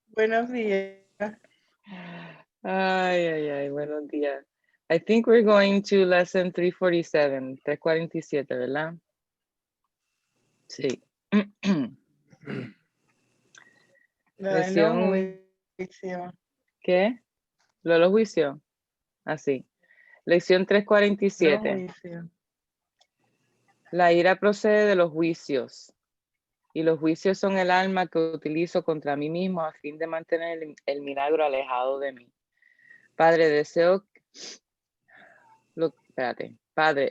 Buenos días. Ay, buenos días. I think we're going to lesson 347, 347, ¿verdad? Sí. Ay, no Lección, juicio. ¿qué? ¿Lo los juicio? Así. Lección No 347. juicio. La ira procede de los juicios, y los juicios son el arma que utilizo contra mí mismo a fin de mantener el milagro alejado de mí. Padre, deseo... Espérate, Padre.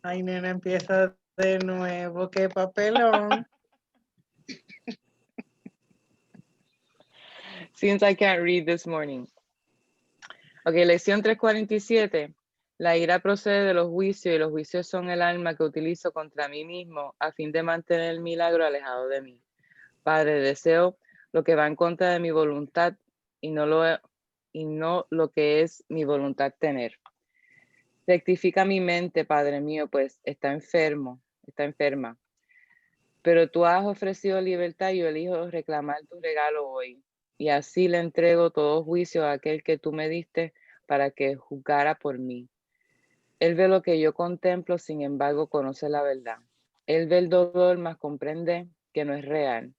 Ay, nena, empieza de nuevo. Qué papelón. Since I can't read this morning. Ok, lección 347. La ira procede de los juicios y los juicios son el arma que utilizo contra mí mismo a fin de mantener el milagro alejado de mí. Padre, deseo lo que va en contra de mi voluntad y no lo que es mi voluntad tener. Rectifica mi mente, Padre mío, pues está enferma. Pero tú has ofrecido libertad y yo elijo reclamar tu regalo hoy. Y así le entrego todo juicio a aquel que tú me diste para que juzgara por mí. Él ve lo que yo contemplo, sin embargo, conoce la verdad. Él ve el dolor, mas comprende que no es real.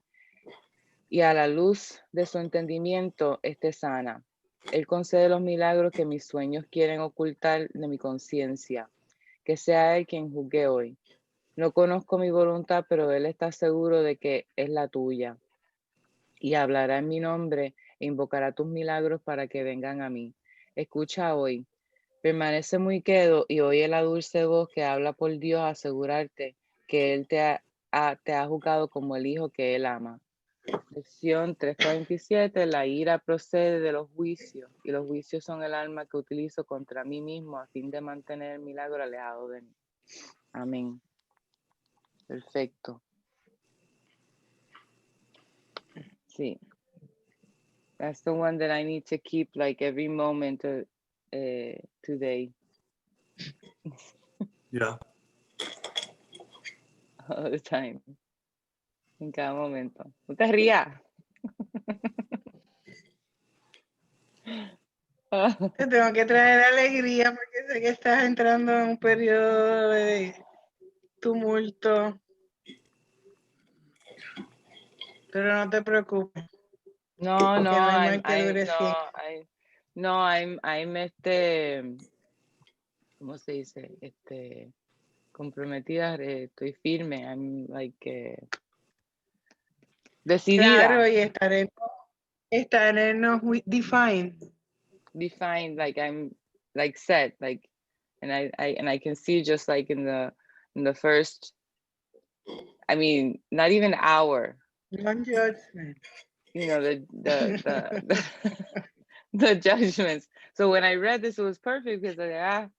Y a la luz de su entendimiento, esté sana. Él concede los milagros que mis sueños quieren ocultar de mi conciencia. Que sea Él quien juzgue hoy. No conozco mi voluntad, pero Él está seguro de que es la tuya. Y hablará en mi nombre e invocará tus milagros para que vengan a mí. Escucha hoy. Permanece muy quedo y oye la dulce voz que habla por Dios a asegurarte que Él te ha juzgado como el hijo que Él ama. Lección 347. La ira procede de los juicios y los juicios son el arma que utilizo contra mí mismo a fin de mantener el milagro alejado de mí. Amén. Perfecto. Sí. That's the one that I need to keep like every moment today. Yeah. All the time. En cada momento. No te rías. Te tengo que traer alegría porque sé que estás entrando en un periodo de tumulto. Pero no te preocupes. No, Que no hay mal que dure 100. I'm ¿cómo se dice? Comprometida, estoy firme, I'm like, decidida. Claro, y estaremos defined. Defined, like I'm like set, like, and I can see just like in the first, I mean, not even hour, Non-judgment. you know, the judgments. So when I read this, it was perfect because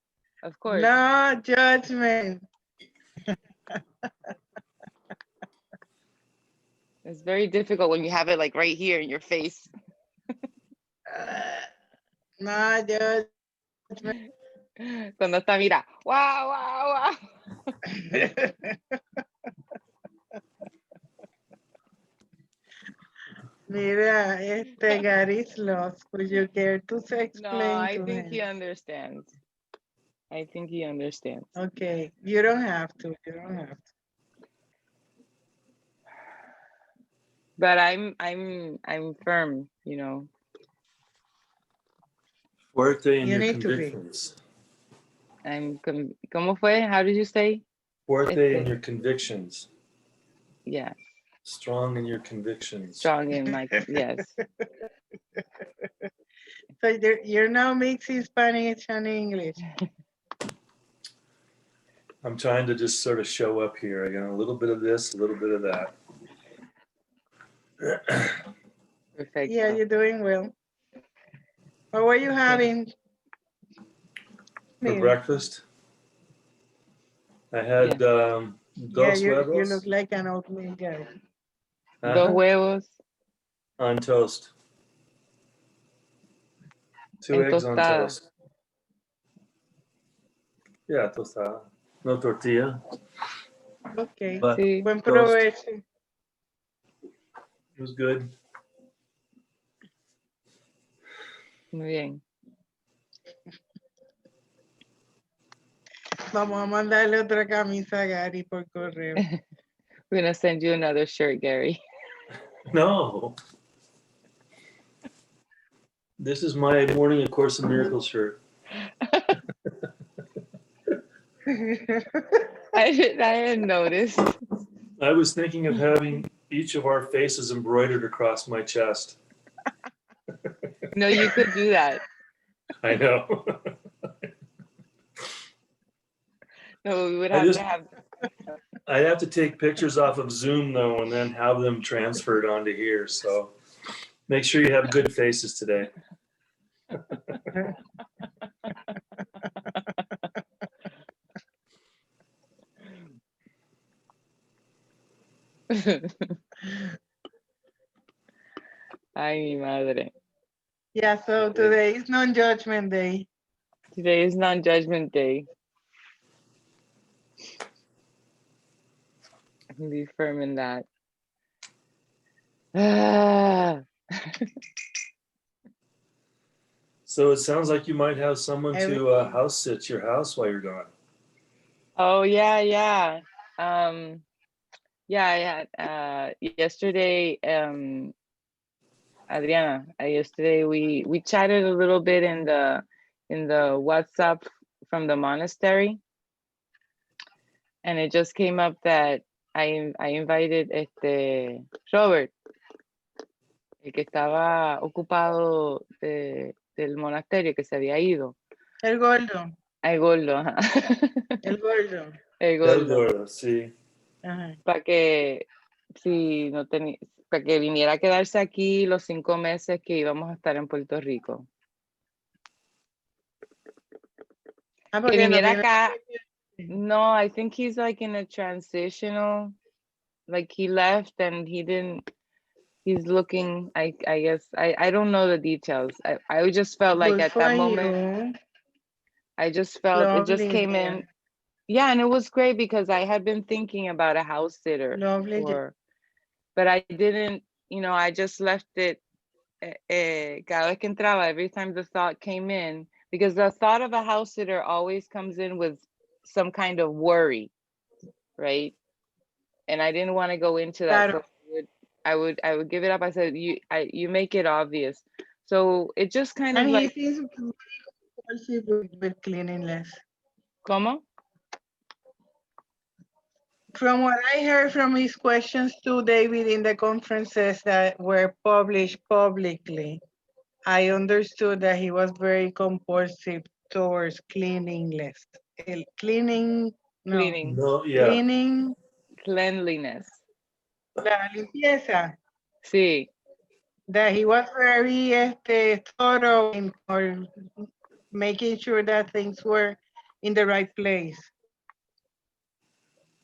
of course. No judgment. It's very difficult when you have it like right here in your face. No judgment. Cuando está, mira, wow. Mira, Gary's lost. Would you care to No, explain I to think him? he understands. I think he understands. Okay, you don't have to. You don't have to. But I'm firm, you know. Fuerte in You your need to be. convictions. ¿Cómo fue? How did you say? Fuerte in your convictions. Yeah. Strong in your convictions. Strong in my, yes. So you're now mixing Spanish and English. I'm trying to just sort of show up here. I got a little bit of this, a little bit of that. Perfect. Yeah, you're doing well. What were you having For breakfast, I had dos you huevos look like an oatmeal guy. Dos huevos on toast. 2 en eggs on tostada. toast. Yeah, tostada. No tortilla. Ok. But Sí, Buen toast. provecho. It was good. muy bien. Vamos a mandarle otra camisa a Gary por correo. We're gonna send you another shirt, Gary. No. This is my morning A Course in Miracles shirt. I didn't notice. I was thinking of having each of our faces embroidered across my chest. No, you could do that. I know. No, we would I have just- to have. I'd have to take pictures off of Zoom though, and then have them transferred onto here. So make sure you have good faces today. Ay, mi madre. Yeah, so today is non-judgment day. Today is non-judgment day. Be firm in that. Ah. So it sounds like you might have someone to house sit your house while you're gone. Oh yeah, yeah. Yeah, I had yesterday, Adriana, yesterday we chatted a little bit in the WhatsApp from the monastery, and it just came up that I invited Robert, el que estaba ocupado del monasterio, que se había ido. El gordo. El gordo, ajá. El gordo. El gordo. Gordo, sí. Ajá. Para que si no tenía, para que viniera a quedarse aquí los 5 meses que íbamos a estar en Puerto Rico. Ah, Que porque no viniera viene. acá. No, I think he's like in a transitional, like he left and he's looking, I guess, I don't know the details. I just felt like Good at for that moment, you. I just felt it just Lovely, came dear. in. Yeah, and it was great because I had been thinking about a house sitter, Lovely. but I didn't, I just left it. Cada vez que entraba, every time the thought came in, because the thought of a house sitter always comes in with some kind of worry, right? And I didn't want to go into that. Claro. So I would give it up. I said, you make it obvious. So it just kind And of he like, seems very compulsive with cleanliness. ¿cómo? From what I heard from his questions to David in the conferences that were published publicly, I understood that he was very compulsive towards cleanliness. Cleaning, no. Cleaning. No, yeah. Cleaning, Cleanliness. la limpieza. Sí. That he was very thorough in or making sure that things were in the right place.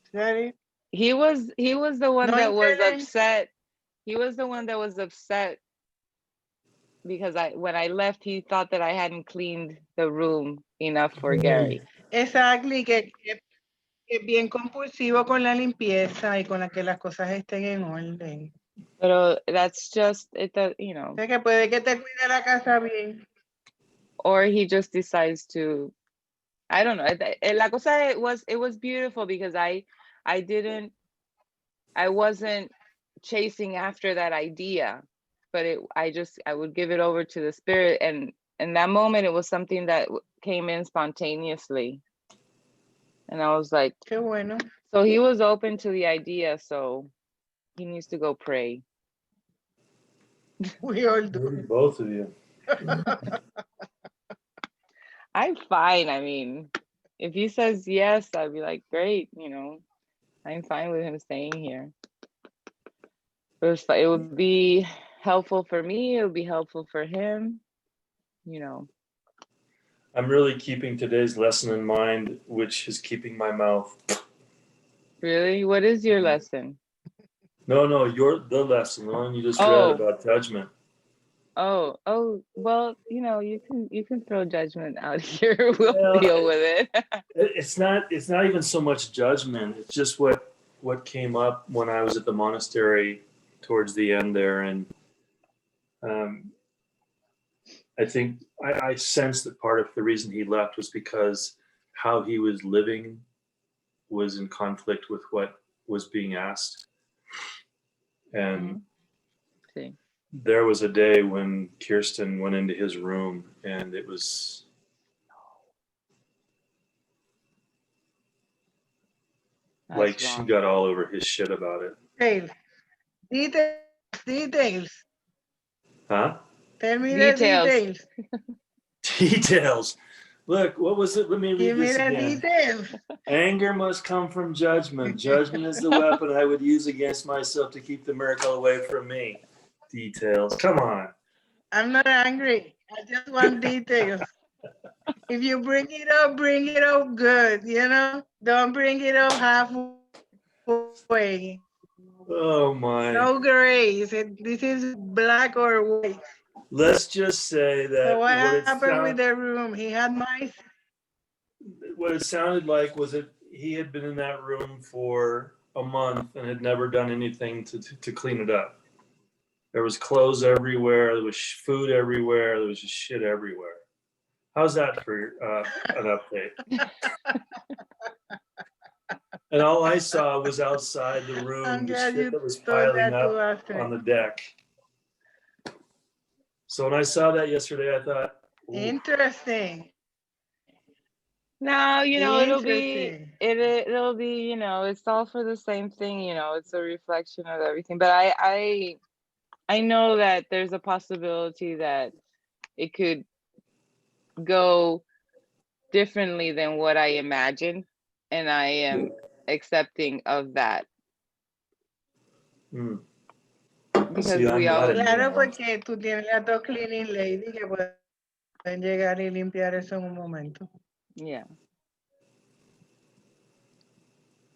Is that it? He was the one No that was internet? upset. He was the one that was upset because when I left, he thought that I hadn't cleaned the room enough for Gary. Exactly, que es bien compulsivo con la limpieza y con la que las cosas estén en orden. Pero that's just it, O sea, que puede que te cuide la casa bien. or he just decides to, I don't know. La cosa, it was beautiful because I wasn't chasing after that idea, but I would give it over to the spirit, and in that moment it was something that came in spontaneously, and I was like, Qué bueno. so he was open to the idea, so he needs to go pray. We all do. Both of you. I'm fine. I mean, if he says yes, I'd be like, great, I'm fine with him staying here. But it would be helpful for me, it would be helpful for him, I'm really keeping today's lesson in mind, which is keeping my mouth. Really? What is your lesson? No, the lesson, the one you just read about judgment. Oh, well, you can throw judgment out here. We'll deal with it. It's not even so much judgment. It's just what what came up when I was at the monastery towards the end there, and I think I sensed that part of the reason he left was because how he was living was in conflict with what was being asked. And Sí. there was a day when Kirsten went into his room, and it was like That's she wrong. got all over his shit about it. Details. Huh? Tell me Details. the details. Details. Look, what was it? Let me read Give me this the again. details. Anger must come from judgment. Judgment is the weapon I would use against myself to keep the miracle away from me. Details. Come on. I'm not angry. I just want details. If you bring it up good, you know? Don't bring it up halfway. Oh my. No grays. This is black or white. Let's just say that So what happened with the room? He had mice. what it sounded like was that he had been in that room for a month and had never done anything to clean it up. There was clothes everywhere. There was food everywhere. There was just shit everywhere. How's that for an update? And all I saw was outside the room, I'm the glad shit you that was told piling that to up Astrid. on the deck. So when I saw that yesterday, I thought, ooh. Interesting. No, you know, it'll be, Interesting. it'll be, you know, it's all for the same thing, you know, it's a reflection of everything. But I know that there's a possibility that it could go differently than what I imagined, and I am accepting of that because See, I'm we not all, in Claro, that. porque tú tienes las dos cleaning lady que pueden llegar y limpiar eso en un momento. yeah.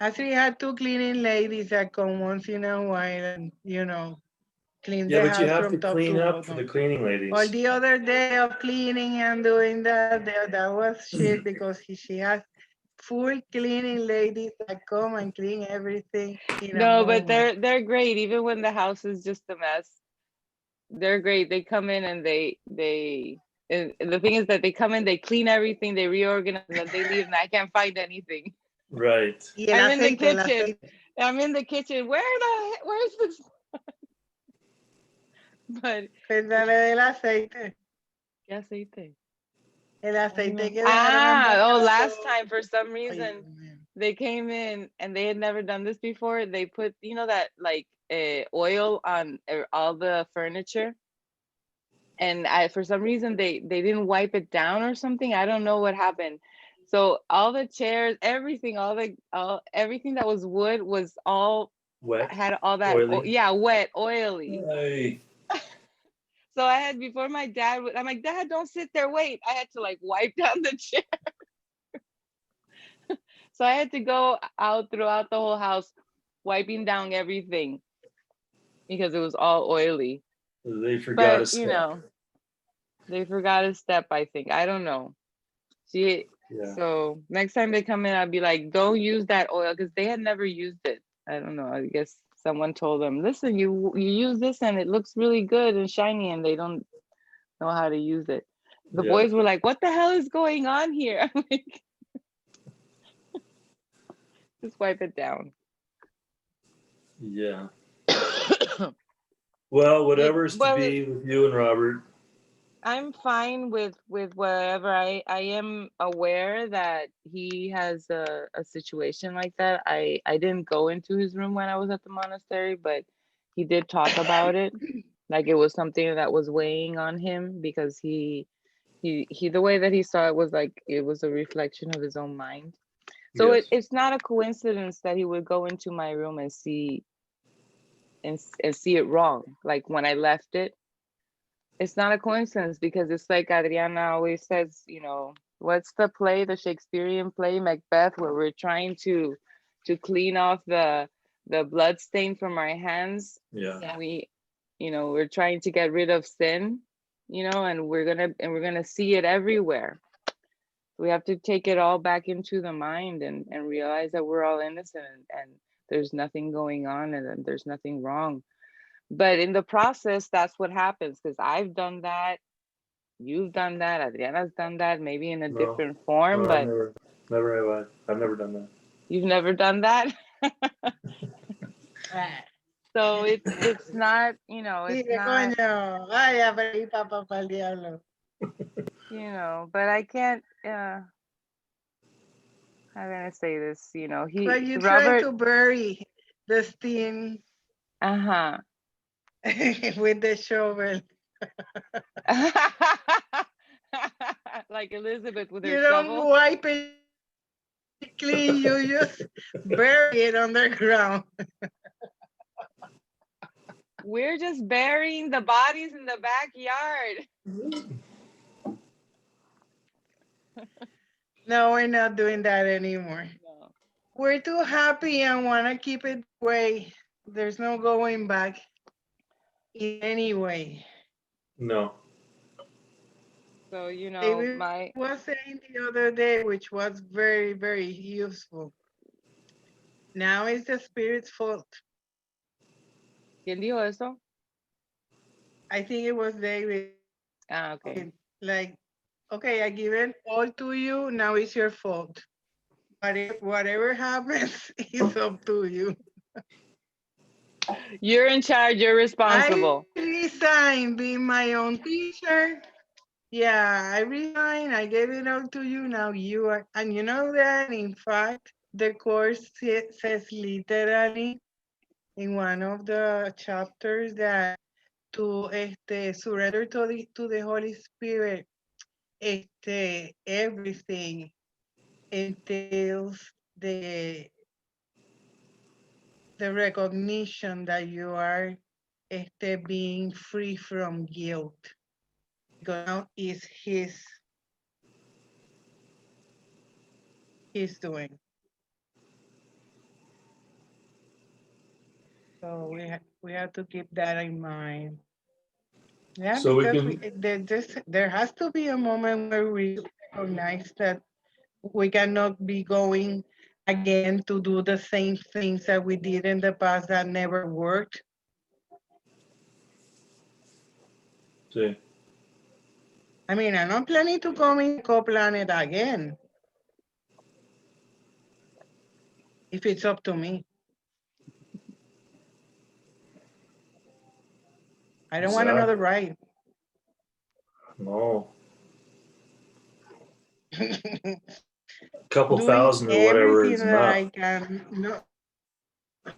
Actually, had two cleaning ladies that come once in a while and, you know, clean Yeah, the but you house have to from top clean to up for the bottom. cleaning All ladies. the other day of cleaning and doing that was shit because she has full cleaning ladies that come and clean everything in a No, but moment. they're great even when the house is just a mess. They're great. They come in and and the thing is that they come in, they clean everything, they reorganize, and then they leave and I can't find anything. Right. Y el I'm in the aceite, el kitchen. aceite. I'm in the kitchen. Where's this? But Cuéntale del aceite. ¿qué aceite? El aceite que dejaron Oh, embotado. last time for some Ay, reason Dios mío. they came in and they had never done this before. They put, you know, that like oil on all the furniture, and for some reason they didn't wipe it down or something. I don't know what happened. So all the chairs, everything, everything that was wood was all Wet. had all that Oily. wet, oily. Hey. So I had, before my dad would, I'm like, Dad, don't sit there, wait. I had to like wipe down the chair. So I had to go out throughout the whole house, wiping down everything because it was all oily. They forgot a But, step. you know, they forgot a step, I think. I don't know. Yeah. So next time they come in, I'll be like, don't use that oil, because they had never used it. I don't know. I guess someone told them, listen, you use this and it looks really good and shiny, and they don't know how to use it. The Yeah. boys were like, what the hell is going on here? I'm like, just wipe it down. Yeah. Well, whatever's to be with you and Robert. I'm fine with whatever. I am aware that he has a situation like that. I didn't go into his room when I was at the monastery, but he did talk about it. Like it was something that was weighing on him, because he the way that he saw it was like it was a reflection of his own mind. So Yes. it's not a coincidence that he would go into my room and see it wrong. Like when I left it, it's not a coincidence, because it's like Adriana always says, you know, what's the play, the Shakespearean play, Macbeth, where we're trying to clean off the blood stain from our hands. Yeah. We, you know, we're trying to get rid of sin, you know, and we're gonna see it everywhere. We have to take it all back into the mind and realize that we're all innocent, and there's nothing going on and there's nothing wrong. But in the process, that's what happens, because I've done that, you've done that, Adriana's done that, maybe in a No, different form, no, but never have I. I've never done that. you've never done that. So it's not, you know, it's Dile, not, coño, vaya, pero ahí papá para el diablo. you know, but I can't, how can I say this? You know, But you try Robert, to bury the steam uh-huh. with the shovel. Like Elizabeth with her You don't shovel. wipe it clean, you just bury it underground. We're just burying the bodies in the backyard. No, we're not doing that anymore. No. We're too happy and want to keep it way. There's no going back in any way. No. So, you know, David was saying the other day, which was very, very useful. Now it's the spirit's fault. ¿Quién dijo eso? I think it was David. Ah, okay. Like, okay, I give it all to you. Now it's your fault. But if whatever happens, it's up to you. You're in charge. You're responsible. I resigned being my own teacher. Yeah, I resigned. I gave it all to you. Now you are. And you know that, in fact, the course says literally in one of the chapters that to surrender to the Holy Spirit, everything entails the recognition that you are being free from guilt. Because now is his doing. So we have to keep that in mind. Yeah, So we because there has to be a moment where we recognize that we cannot be going again to do the same things that we did in the past that never worked. Sí. I mean, I'm not planning to come in co-planet again. If it's up to me. I don't want another ride. No. Couple Doing thousand or whatever is everything that enough. I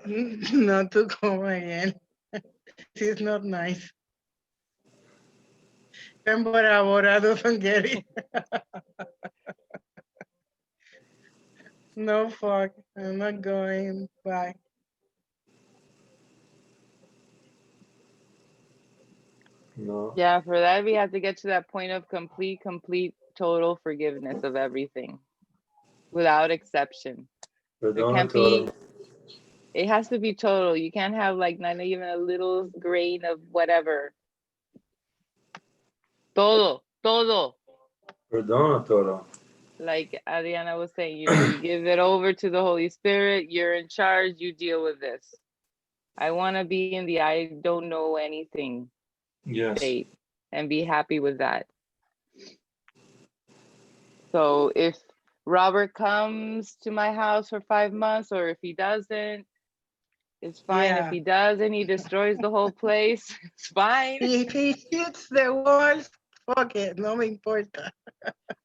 can not to come again. This is not nice. And Bora Bora doesn't get it. No, fuck. I'm not going. Bye. No. Yeah, for that we have to get to that point of complete, total forgiveness of everything, without exception. There can't be. It has to be total. You can't have like not even a little grain of whatever. Todo. Perdona todo. Like Adriana was saying, you know, you give it over to the Holy Spirit. You're in charge. You deal with this. I want to be in the I don't know anything state and be happy with that. So if Robert comes to my house for 5 months, or if he doesn't, it's fine. Yeah. If he does and he destroys the whole place, it's fine. If he hits the walls, fuck it, no me importa.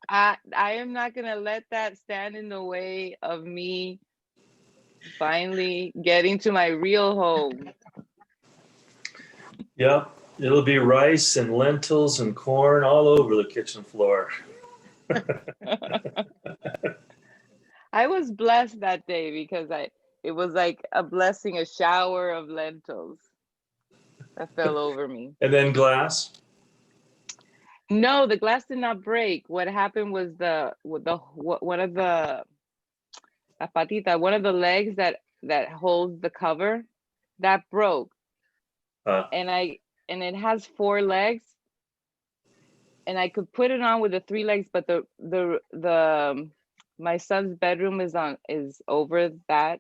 I am not gonna let that stand in the way of me finally getting to my real home. Yep, it'll be rice and lentils and corn all over the kitchen floor. I was blessed that day because it was like a blessing, a shower of lentils that fell over me. And then glass? No, the glass did not break. What happened was one of the la patita, one of the legs that holds the cover, that broke. And it has 4 legs, and I could put it on with the 3 legs, but the my son's bedroom is over that,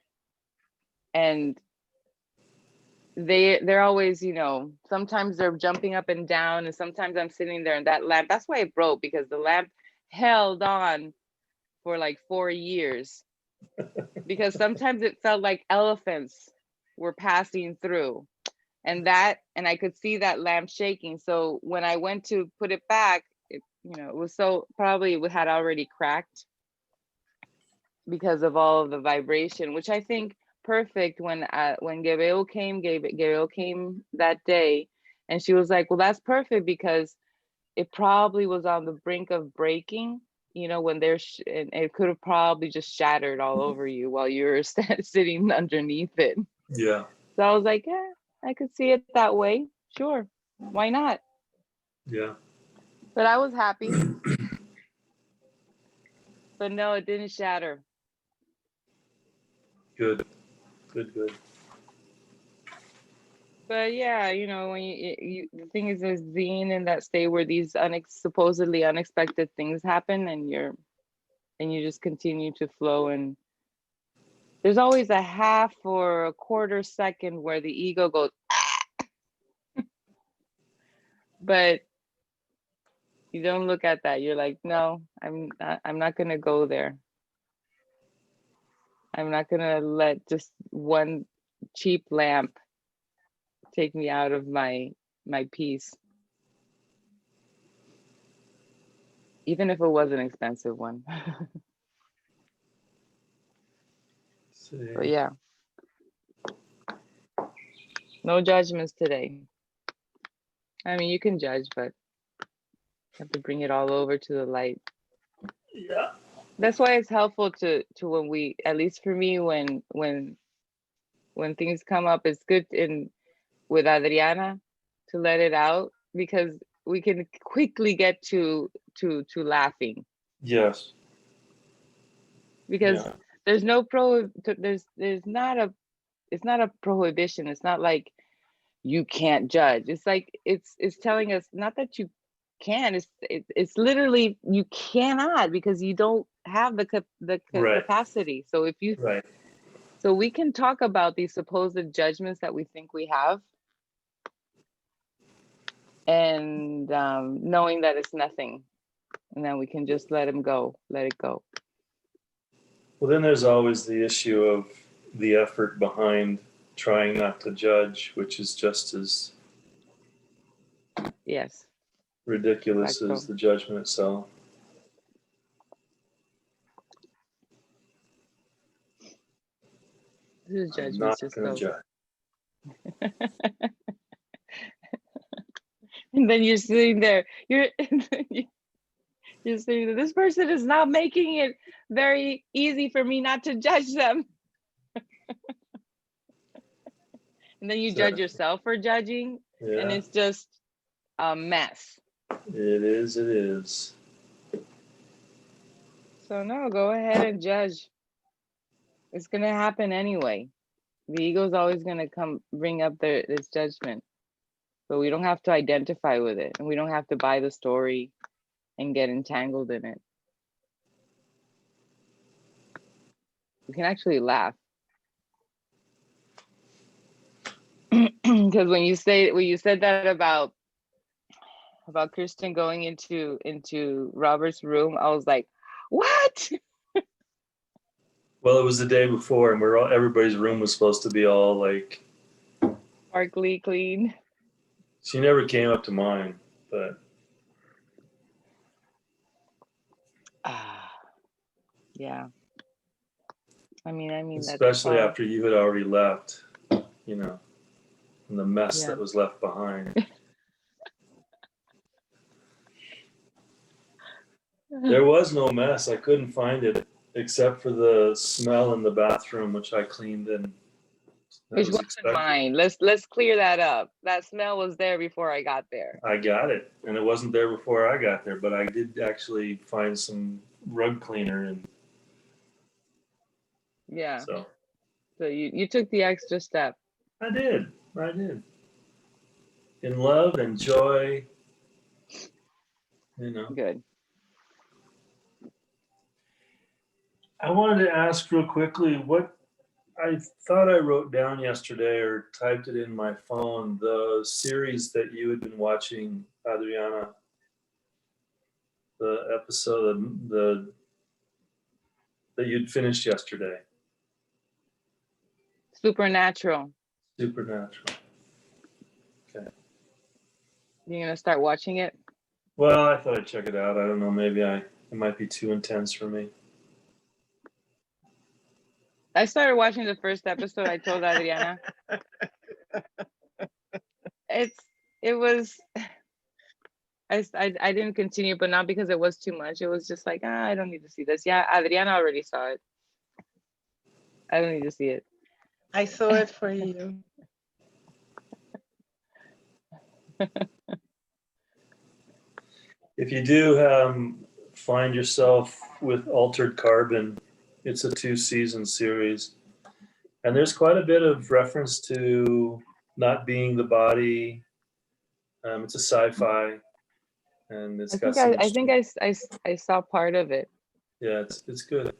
and they're always, you know, sometimes they're jumping up and down, and sometimes I'm sitting there and that lamp, that's why it broke, because the lamp held on for like 4 years, because sometimes it felt like elephants were passing through, and I could see that lamp shaking. So when I went to put it back, it, you know, it was so, probably it had already cracked because of all of the vibration, which I think perfect when Gabriel came that day, and she was like, well, that's perfect because it probably was on the brink of breaking, you know, when there's, and it could have probably just shattered all over you while you were sitting underneath it. Yeah. So I was like, yeah, I could see it that way. Sure. Why not? Yeah. But I was happy. But no, it didn't shatter. Good. Good. But yeah, you know, when you the thing is being in that state where these supposedly unexpected things happen, and you just continue to flow, and there's always a half or a quarter second where the ego goes, ah! But you don't look at that. You're like, no, I'm not gonna go there. I'm not gonna let just one cheap lamp take me out of my peace, even if it was an expensive one. But yeah, no judgments today. I mean, you can judge, but you have to bring it all over to the light. Yeah. That's why it's helpful to when we, at least for me, when things come up, it's good with Adriana to let it out, because we can quickly get to laughing, Yes. because Yeah. there's no there's not a, it's not a prohibition. It's not like you can't judge. It's like it's telling us not that you can, it's literally you cannot, because you don't have the Right. capacity. So if you, Right. so we can talk about these supposed judgments that we think we have, and knowing that it's nothing, and then we can just let it go. Well, then there's always the issue of the effort behind trying not to judge, which is just as Yes. ridiculous Exactly. as the judgment itself. This is I'm judgment not just going to go. judge. And then you're sitting there, you're sitting there, this person is not making it very easy for me not to judge them. And then you judge yourself for judging, Yeah. and it's just a mess. It is. So no, go ahead and judge. It's gonna happen anyway. The ego's always gonna bring up its judgment, but we don't have to identify with it, and we don't have to buy the story and get entangled in it. We can actually laugh. Because when you said that about Christian going into Robert's room, I was like, what? Well, it was the day before, and everybody's room was supposed to be all like Sparkly clean. She never came up to mine, but yeah. I mean, especially after you had already left, you know, and the mess that was left behind. There was no mess. I couldn't find it except for the smell in the bathroom, which I cleaned, and which wasn't mine. Let's clear that up. That smell was there before I got there. I got it, and it wasn't there before I got there, but I did actually find some rug cleaner, and yeah. So you took the extra step. I did. In love and joy, you know. Good. I wanted to ask real quickly, what I thought I wrote down yesterday or typed it in my phone the series that you had been watching, Adriana. The episode that you'd finished yesterday. Supernatural. Supernatural. Okay. You're gonna start watching it? Well, I thought I'd check it out. I don't know. Maybe it might be too intense for me. I started watching the first episode. I told Adriana. It was. I didn't continue, but not because it was too much. It was just like, I don't need to see this. Yeah, Adriana already saw it. I don't need to see it. I saw it for you. If you do find yourself with Altered Carbon, it's a 2-season series. And there's quite a bit of reference to not being the body. It's a sci-fi. And it's got some. I think I saw part of it. Yeah, it's good.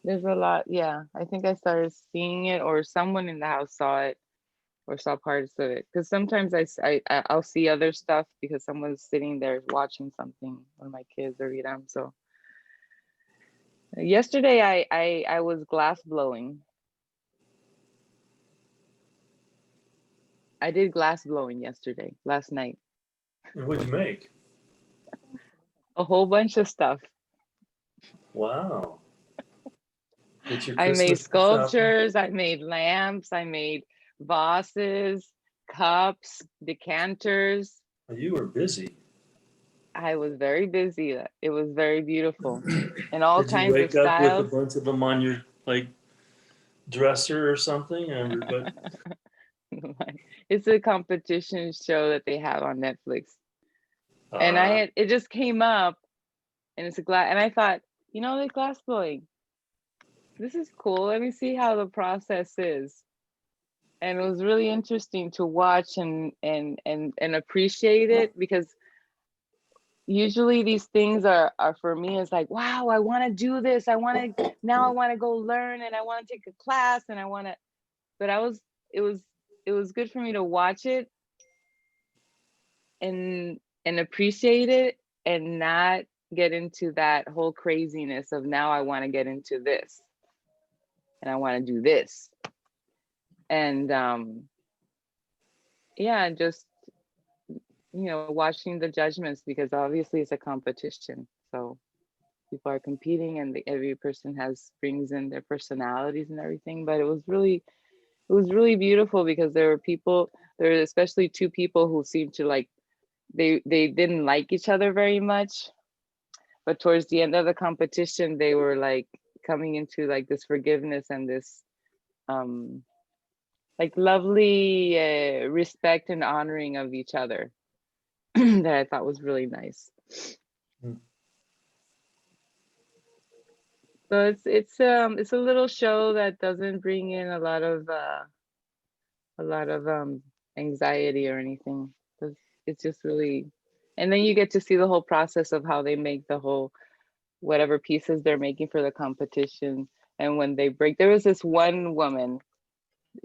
There's a lot. Yeah, I think I started seeing it, or someone in the house saw it, or saw parts of it. Because sometimes I'll see other stuff because someone's sitting there watching something, one of my kids or Iram. So yesterday I was glass blowing. I did glass blowing last night. And what'd you make? A whole bunch of stuff. Wow. I made sculptures, I made lamps, I made vases, cups, decanters. You were busy. I was very busy. It was very beautiful. And all kinds of styles. Did you wake up with a bunch of them on your dresser or something? It's a competition show that they have on Netflix. And it just came up, and it's a glass, and I thought, the glass blowing, this is cool. Let me see how the process is. And it was really interesting to watch and appreciate it, because usually these things are for me, it's like, wow, I want to do this. I want to go learn, and I want to take a class, and but it was good for me to watch it and appreciate it, and not get into that whole craziness of, now I want to get into this and I want to do this. And just watching the judgments, because obviously it's a competition, so people are competing, and every person brings in their personalities and everything. But it was really beautiful, because there were especially two people who seemed to they didn't like each other very much, but towards the end of the competition, they were coming into this forgiveness and this lovely respect and honoring of each other that I thought was really nice. So it's a little show that doesn't bring in a lot of anxiety or anything. It's just really, and then you get to see the whole process of how they make the whole whatever pieces they're making for the competition. And when they break, there was this one woman,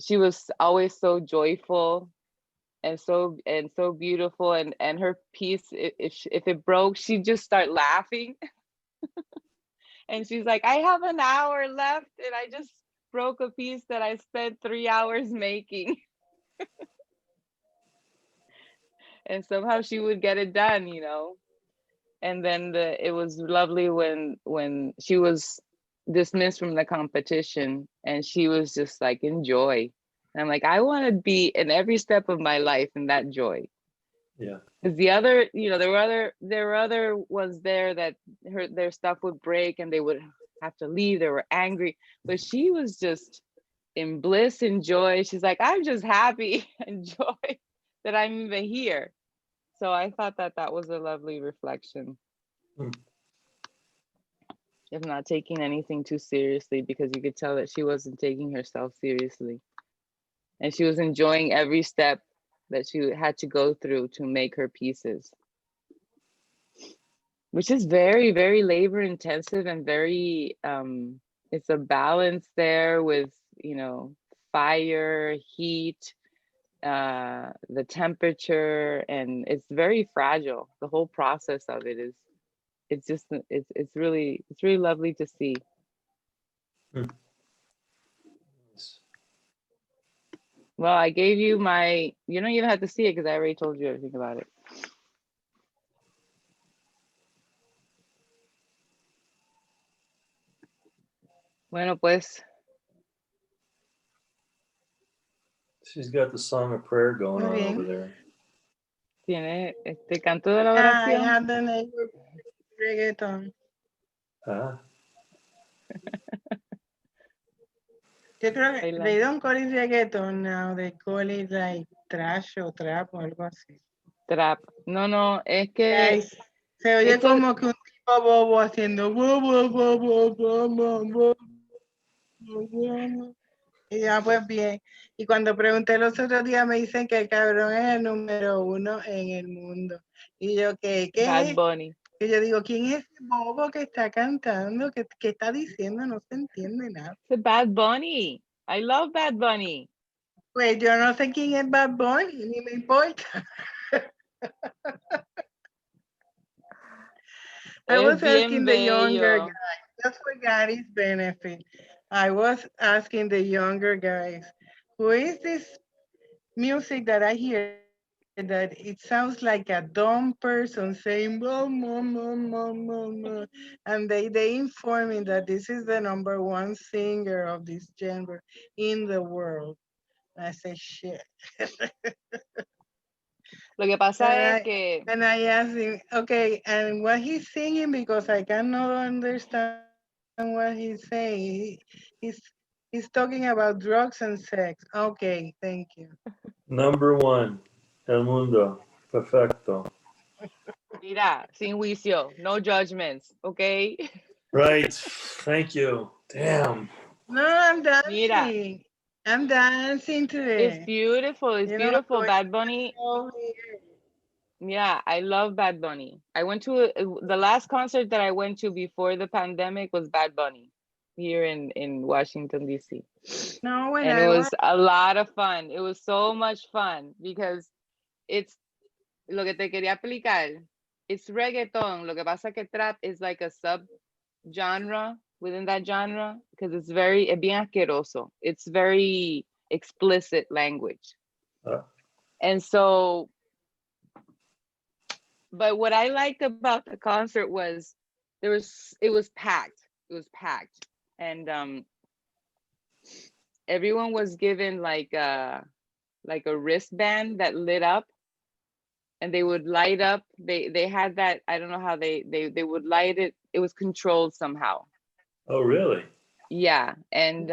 she was always so joyful and so beautiful, and her piece, if it broke, she'd just start laughing. And she's like, I have an hour left, and I just broke a piece that I spent 3 hours making. And somehow she would get it done, And then it was lovely when she was dismissed from the competition, and she was just in joy. And I'm like, I want to be in every step of my life in that joy. Yeah. Because the other, there were other ones there that their stuff would break and they would have to leave. They were angry, but she was just in bliss and joy. She's like, I'm just happy and joy that I'm even here. So I thought that was a lovely reflection. Of not taking anything too seriously, because you could tell that she wasn't taking herself seriously. And she was enjoying every step that she had to go through to make her pieces, which is very, very labor intensive, and very, it's a balance there with fire, heat, the temperature, and it's very fragile. The whole process of it is, it's really lovely to see. Well, I gave you my, you don't even have to see it because I already told you everything about it. Bueno, pues. She's got the song of prayer going on Okay. over there. Tiene este canto de la I oración. have the neighbor reggaeton. Ah. Yo creo que they don't call it reggaeton now, they call it like trash o trap o algo así. Trap. No, es que se oye como que un tipo bobo haciendo y ya pues bien. Y cuando pregunté los otros días me dicen que el cabrón es el número 1 en el mundo. Y yo, ¿qué Bad es? Bunny. Y yo digo, ¿quién es ese bobo que está cantando? ¿Qué está diciendo? No se entiende nada. It's Bad Bunny. I love Bad Bunny. Pues yo no sé quién es Bad Bunny, ni me importa. I was asking the younger guys, just for Gary's benefit. I was asking the younger guys, who is this music that I hear that it sounds like a dumb person saying, mom, mom, mom, mom, mom, mom. And they inform me that this is the #1 singer of this genre in the world. I say, shit. Lo que pasa es que... And I asked him, okay, and what he's singing, because I cannot understand what he's saying. He's talking about drugs and sex. Okay, thank you. #1, El Mundo, perfecto. Mira, sin juicio, no judgments, okay? Right, thank you. Damn. No, I'm dancing. Mira. I'm dancing today. It's beautiful. It's beautiful. Bad Bunny. Yeah, I love Bad Bunny. I went to the last concert that I went to before the pandemic was Bad Bunny here in Washington, D.C. No, and it was a lot of fun. It was so much fun because it's lo que te quería explicar. It's reggaeton. Lo que pasa que trap is like a sub genre within that genre because it's bien asqueroso. It's very explicit language. And so, but what I liked about the concert was it was packed. It was packed. And everyone was given like a wristband that lit up, and they would light up. They had that, I don't know how they would light it. It was controlled somehow. Oh, really? Yeah. And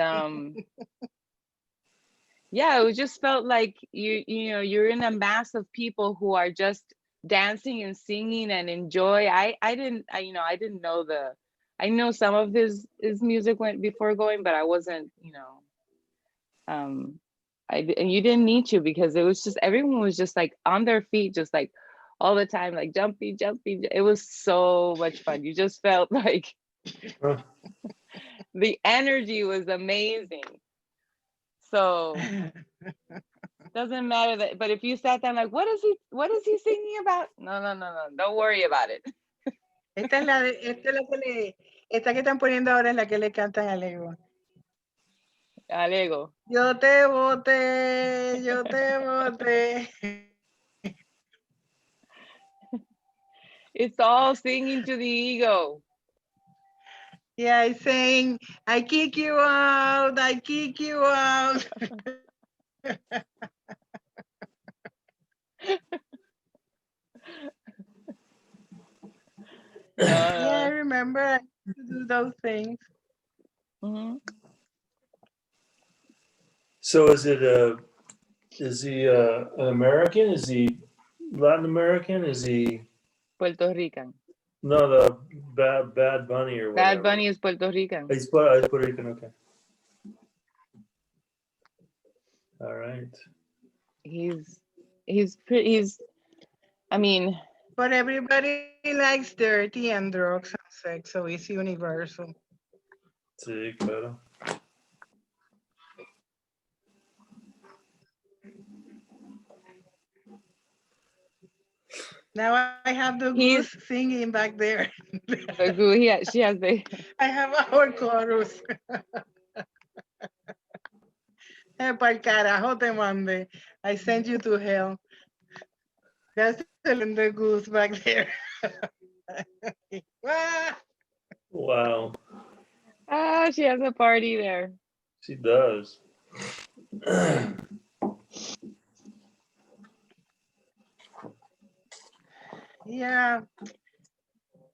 yeah, it just felt like you're in a mass of people who are just dancing and singing and enjoy. I didn't know I know some of his music went before going, but I wasn't, and you didn't need to, because it was just, everyone was just like on their feet, just like all the time, like jumpy. It was so much fun. You just felt like the energy was amazing. So doesn't matter that, but if you sat down like, what is he singing about? No, don't worry about it. Esta que están poniendo ahora es la que le cantan al ego. Al ego. Yo te boté. It's all singing to the ego. Yeah, it's saying, I kick you out. Yeah, I remember I used to do those things. Mm-hmm. So is he an American? Is he Latin American? Is he Puerto Rican? No, the Bad Bunny or whatever. Bad Bunny is Puerto Rican. He's Puerto Rican, okay. All right. He's I mean, but everybody likes dirty and drugs and sex, so it's universal. Sí, claro. Now I have the He's- goose singing back there. The goo, she has the. I have our chorus. Pa'l carajo te mandé. I sent you to hell. That's the goose back there. Ah, Wow, Ah, she has a party there. she does. yeah.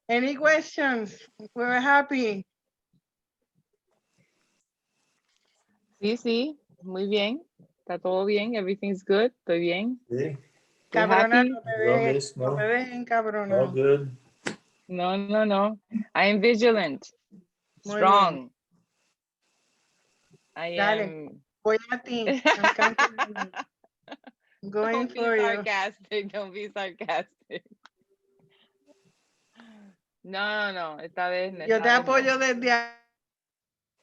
Any questions? We're happy. Sí, muy bien. Está todo bien. Everything's good. Estoy bien. See? We're Cabrona, happy. no te No, dejes, miss, no no. te dejen cabrona. All good. No. I am vigilant. Muy Strong. I Dale. am. Voy a ti. I'm counting on you. I'm going Don't be for you. sarcastic. Don't be sarcastic. No. Esta vez. Yo te esta vez apoyo no. desde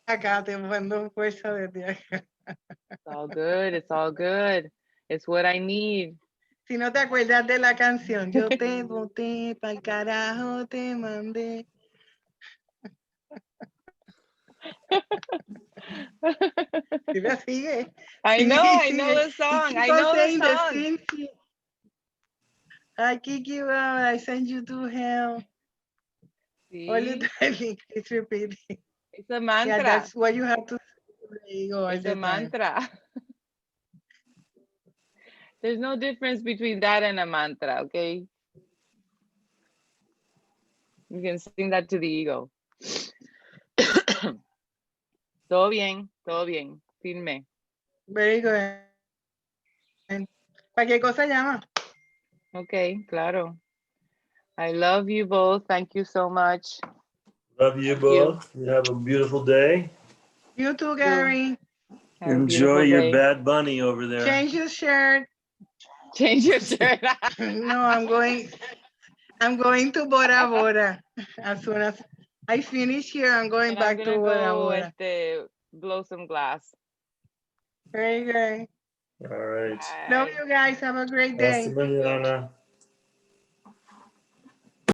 acá, te mando fuerza desde acá. It's all good. It's all good. It's what I need. Si no te acuerdas de la canción, yo te boté pa'l carajo, te mandé. Si la sigue. I Sigue, know sigue. the Y song. keep I on know the saying the song. same thing. I kick you out, I send you to hell. All the See? time, it's repeating. It's a mantra. Yeah, that's what you have to say all It's the a time. mantra. There's no difference between that and a mantra, okay? You can sing that to the ego. Todo bien. Firme. Very good. ¿Para qué cosa llama? Okay, claro. I love you both. Thank you so much. Love you Thank you. both. You have a beautiful day. You too, Gary. Have a Enjoy beautiful your day. Bad Bunny over there. Change your shirt. Change your shirt. No, I'm going to Bora Bora. As soon as I finish here, I'm going And back I'm to gonna Bora go Bora. blow some glass. Very good. All right. Love Bye. you guys. Have a great Hasta day. mañana.